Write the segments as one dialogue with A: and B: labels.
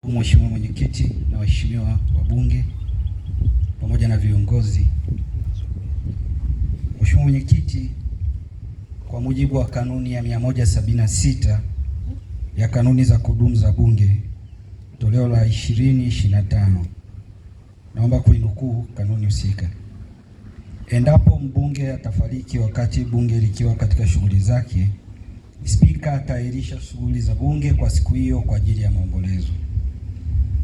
A: Mheshimiwa Mwenyekiti na waheshimiwa wabunge pamoja na viongozi. Mheshimiwa Mwenyekiti, kwa mujibu wa kanuni ya 176 ya kanuni za kudumu za Bunge toleo la 2025, naomba kuinukuu kanuni husika. Endapo mbunge atafariki wakati bunge likiwa katika shughuli zake, Spika ataahirisha shughuli za bunge kwa siku hiyo kwa ajili ya maombolezo.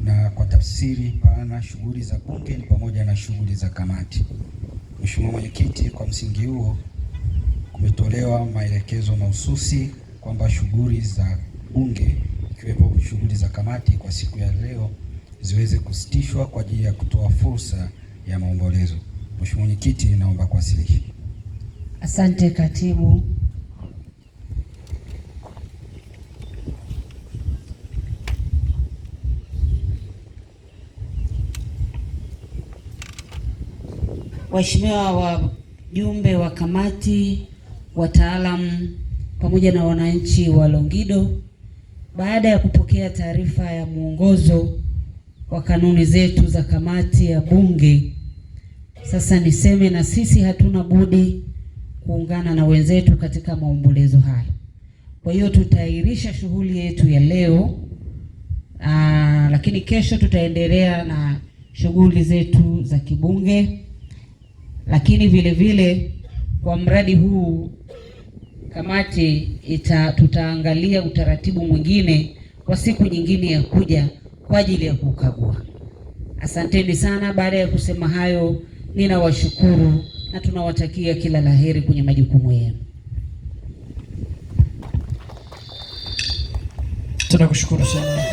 A: Na kwa tafsiri pana, shughuli za bunge ni pamoja na shughuli za kamati. Mheshimiwa Mwenyekiti, kwa msingi huo kumetolewa maelekezo mahususi kwamba shughuli za bunge ikiwepo shughuli za kamati kwa siku ya leo ziweze kusitishwa kwa ajili ya kutoa fursa ya maombolezo. Mheshimiwa Mwenyekiti, naomba kuwasilisha.
B: Asante Katibu. Waheshimiwa wajumbe wa kamati, wataalamu pamoja na wananchi wa Longido, baada ya kupokea taarifa ya mwongozo wa kanuni zetu za kamati ya Bunge, sasa niseme na sisi hatuna budi kuungana na wenzetu katika maombolezo haya. Kwa hiyo tutaahirisha shughuli yetu ya leo, lakini kesho tutaendelea na shughuli zetu za kibunge. Lakini vile vile kwa mradi huu kamati tutaangalia utaratibu mwingine kwa siku nyingine ya kuja kwa ajili ya kukagua. Asanteni sana. Baada ya kusema hayo, ninawashukuru na tunawatakia kila laheri kwenye majukumu yenu.
C: Tunakushukuru sana.